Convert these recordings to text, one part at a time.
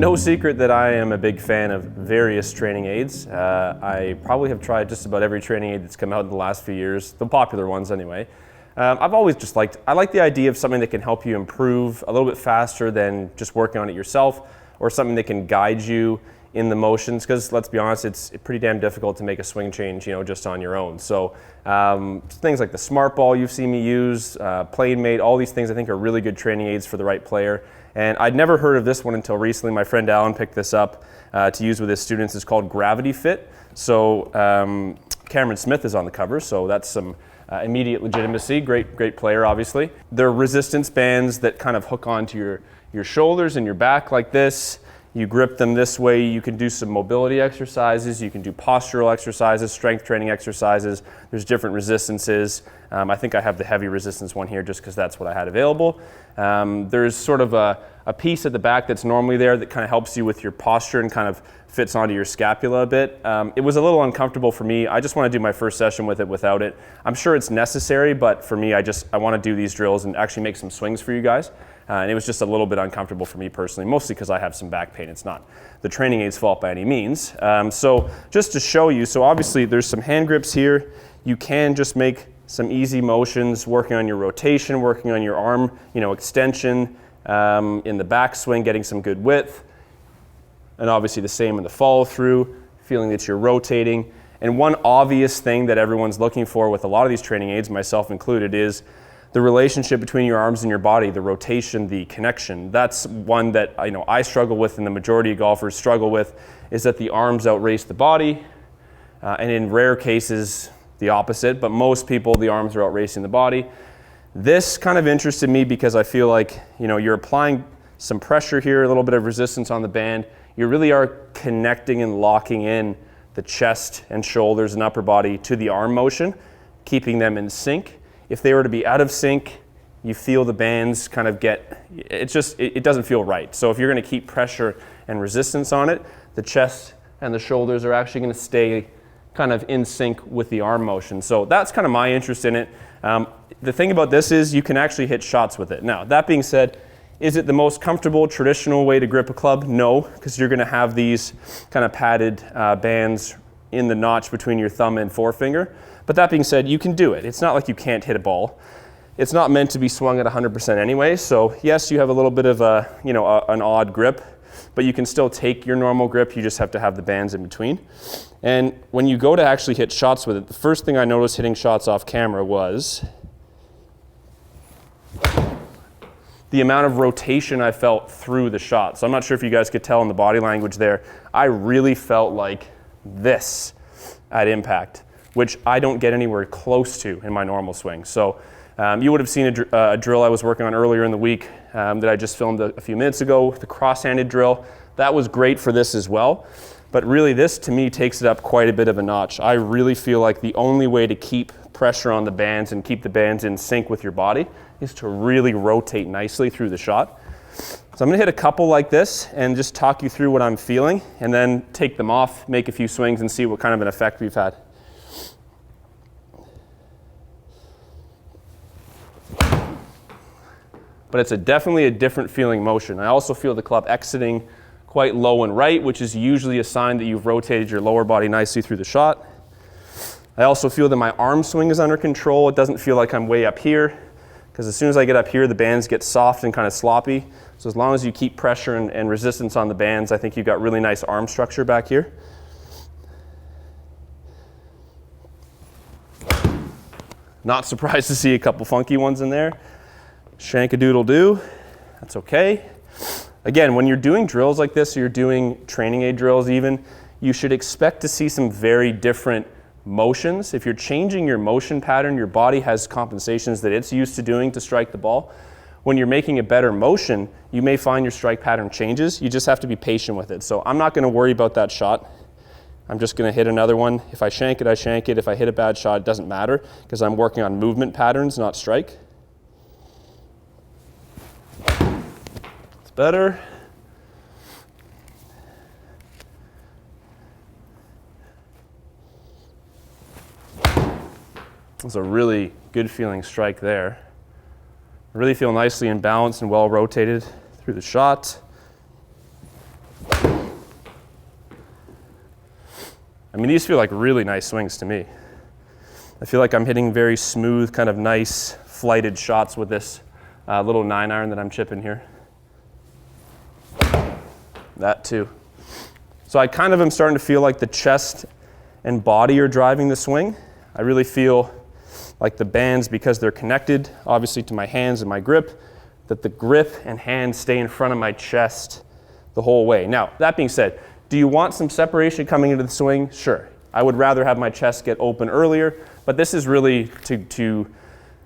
no secret that I am a big fan of various training aids. I probably have tried just about every training aid that's come out in the last few years, the popular ones anyway. I've always just I like the idea of something that can help you improve a little bit faster than just working on it yourself, or something that can guide you in the motions, because let's be honest, it's pretty damn difficult to make a swing change, just on your own. So things like the Smart Ball you've seen me use, PlaneMate, all these things I think are really good training aids for the right player. And I'd never heard of this one until recently. My friend Alan picked this up to use with his students. It's called Gravity Fit. So Cameron Smith is on the cover, so that's some immediate legitimacy. Great player, obviously. They're resistance bands that kind of hook onto your shoulders and your back like this. You grip them this way. You can do some mobility exercises. You can do postural exercises, strength training exercises. There's different resistances. I think I have the heavy resistance one here just because that's what I had available. There's sort of a piece at the back that's normally there that kind of helps you with your posture and kind of fits onto your scapula a bit. It was a little uncomfortable for me. I just want to do my first session with it without it. I'm sure it's necessary, but for me, I want to do these drills and actually make some swings for you guys. And it was just a little bit uncomfortable for me personally, mostly because I have some back pain. It's not the training aid's fault by any means. So just to show you, so obviously there's some hand grips here. You can just make some easy motions, working on your rotation, working on your arm, extension, in the backswing, getting some good width. And obviously the same in the follow through, feeling that you're rotating. And one obvious thing that everyone's looking for with a lot of these training aids, myself included, is the relationship between your arms and your body, the rotation, the connection. That's one that I struggle with, and the majority of golfers struggle with, is that the arms outrace the body, and in rare cases the opposite, but most people the arms are outracing the body. This kind of interested me because I feel like you're applying some pressure here, a little bit of resistance on the band. You really are connecting and locking in the chest and shoulders and upper body to the arm motion, keeping them in sync. If they were to be out of sync, you feel the bands kind of it doesn't feel right. So if you're going to keep pressure and resistance on it, the chest and the shoulders are actually going to stay kind of in sync with the arm motion. So that's kind of my interest in it. The thing about this is you can actually hit shots with it. Now, that being said, is it the most comfortable, traditional way to grip a club? No, because you're going to have these kind of padded bands in the notch between your thumb and forefinger. But that being said, you can do it. It's not like you can't hit a ball. It's not meant to be swung at 100% anyway. So yes, you have a little bit of an odd grip, but you can still take your normal grip. You just have to have the bands in between. And when you go to actually hit shots with it, the first thing I noticed hitting shots off camera was the amount of rotation I felt through the shot. So I'm not sure if you guys could tell in the body language there. I really felt like this at impact, which I don't get anywhere close to in my normal swing. So you would have seen a drill I was working on earlier in the week that I just filmed a few minutes ago, the cross-handed drill. That was great for this as well. But really this, to me, takes it up quite a bit of a notch. I really feel like the only way to keep pressure on the bands and keep the bands in sync with your body is to really rotate nicely through the shot. So I'm going to hit a couple like this and just talk you through what I'm feeling, and then take them off, make a few swings, and see what kind of an effect we've had. But it's definitely a different feeling motion. I also feel the club exiting quite low and right, which is usually a sign that you've rotated your lower body nicely through the shot. I also feel that my arm swing is under control. It doesn't feel like I'm way up here, because as soon as I get up here, the bands get soft and kind of sloppy. So as long as you keep pressure and resistance on the bands, I think you've got really nice arm structure back here. Not surprised to see a couple funky ones in there. Shank-a-doodle-doo, that's okay. Again, when you're doing drills like this, or you're doing training aid drills even, you should expect to see some very different motions. If you're changing your motion pattern, your body has compensations that it's used to doing to strike the ball. When you're making a better motion, you may find your strike pattern changes. You just have to be patient with it. So I'm not going to worry about that shot. I'm just going to hit another one. If I shank it, I shank it. If I hit a bad shot, it doesn't matter, because I'm working on movement patterns, not strike. It's better. That's a really good feeling strike there. I really feel nicely in balance and well rotated through the shot. I mean, these feel like really nice swings to me. I feel like I'm hitting very smooth, kind of nice flighted shots with this little 9-iron that I'm chipping here. That too. So I kind of am starting to feel like the chest and body are driving the swing. I really feel like the bands, because they're connected obviously to my hands and my grip, that the grip and hands stay in front of my chest the whole way. Now, that being said, do you want some separation coming into the swing? Sure. I would rather have my chest get open earlier, but this is really to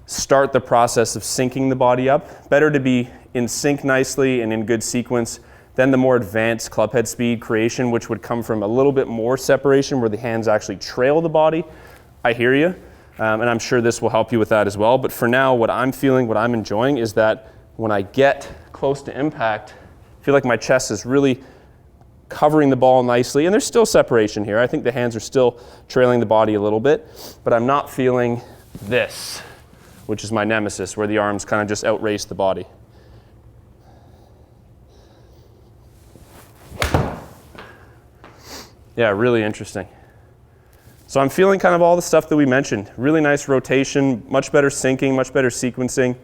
start the process of syncing the body up. Better to be in sync nicely and in good sequence than the more advanced club head speed creation, which would come from a little bit more separation where the hands actually trail the body. I hear you, and I'm sure this will help you with that as well. But for now, what I'm feeling, what I'm enjoying is that when I get close to impact, I feel like my chest is really covering the ball nicely, and there's still separation here. I think the hands are still trailing the body a little bit, but I'm not feeling this, which is my nemesis, where the arms kind of just outrace the body. Yeah, really interesting. So I'm feeling kind of all the stuff that we mentioned. Really nice rotation, much better syncing, much better sequencing.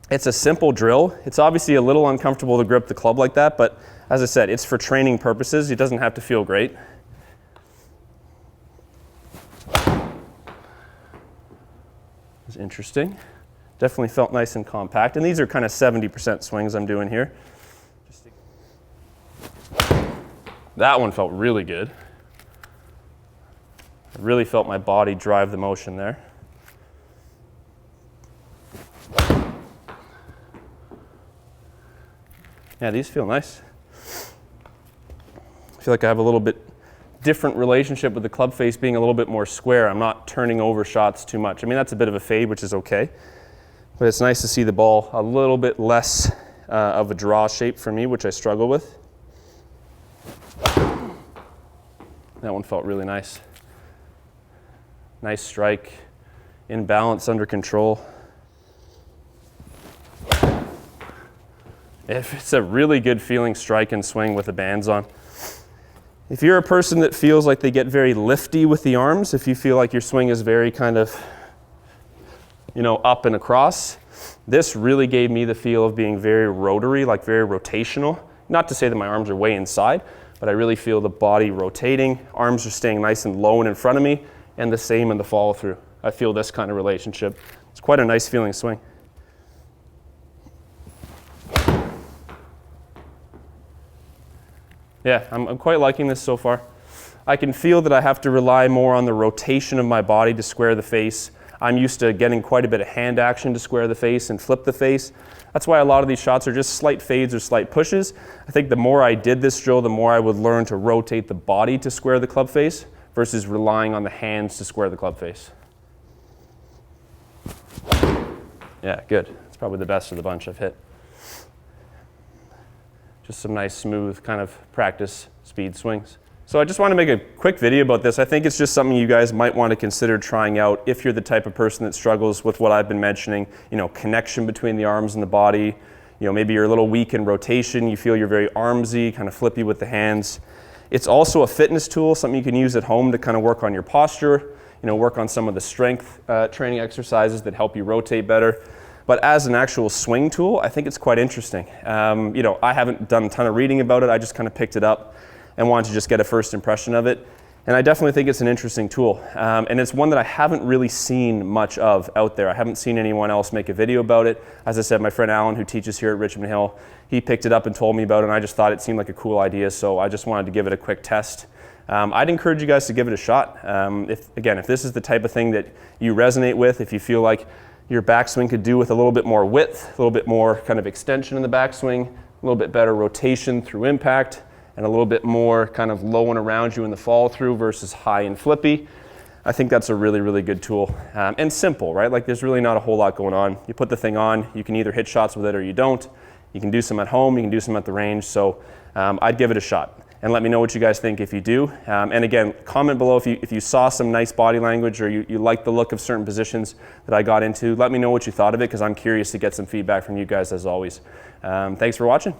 It's a simple drill. It's obviously a little uncomfortable to grip the club like that, but as I said, it's for training purposes. It doesn't have to feel great. It's interesting. Definitely felt nice and compact. And these are kind of 70% swings I'm doing here. That one felt really good. I really felt my body drive the motion there. Yeah, these feel nice. I feel like I have a little bit different relationship with the club face being a little bit more square. I'm not turning over shots too much. I mean, that's a bit of a fade, which is okay. But it's nice to see the ball a little bit less of a draw shape for me, which I struggle with. That one felt really nice. Nice strike, in balance, under control. If it's a really good feeling strike and swing with the bands on. If you're a person that feels like they get very lifty with the arms, if you feel like your swing is very kind of, up and across, this really gave me the feel of being very rotary, like very rotational. Not to say that my arms are way inside, but I really feel the body rotating, arms are staying nice and low and in front of me, and the same in the follow through. I feel this kind of relationship. It's quite a nice feeling swing. Yeah, I'm quite liking this so far. I can feel that I have to rely more on the rotation of my body to square the face. I'm used to getting quite a bit of hand action to square the face and flip the face. That's why a lot of these shots are just slight fades or slight pushes. I think the more I did this drill, the more I would learn to rotate the body to square the club face versus relying on the hands to square the club face. Yeah, good. It's probably the best of the bunch I've hit. Just some nice, smooth kind of practice speed swings. So I just want to make a quick video about this. I think it's just something you guys might want to consider trying out if you're the type of person that struggles with what I've been mentioning, connection between the arms and the body. Maybe you're a little weak in rotation, you feel you're very armsy, kind of flippy with the hands. It's also a fitness tool, something you can use at home to kind of work on your posture, work on some of the strength training exercises that help you rotate better. But as an actual swing tool, I think it's quite interesting. I haven't done a ton of reading about it. I just kind of picked it up and wanted to just get a first impression of it. And I definitely think it's an interesting tool. And it's one that I haven't really seen much of out there. I haven't seen anyone else make a video about it. As I said, my friend Alan, who teaches here at Richmond Hill, he picked it up and told me about it, and I just thought it seemed like a cool idea, so I just wanted to give it a quick test. I'd encourage you guys to give it a shot. If this is the type of thing that you resonate with, if you feel like your backswing could do with a little bit more width, a little bit more kind of extension in the backswing, a little bit better rotation through impact, and a little bit more kind of low and around you in the follow through versus high and flippy, I think that's a really, really good tool. And simple, right? Like there's really not a whole lot going on. You put the thing on, you can either hit shots with it or you don't. You can do some at home, you can do some at the range. So I'd give it a shot. And let me know what you guys think if you do. And again, comment below if you saw some nice body language or you like the look of certain positions that I got into. Let me know what you thought of it, because I'm curious to get some feedback from you guys as always. Thanks for watching.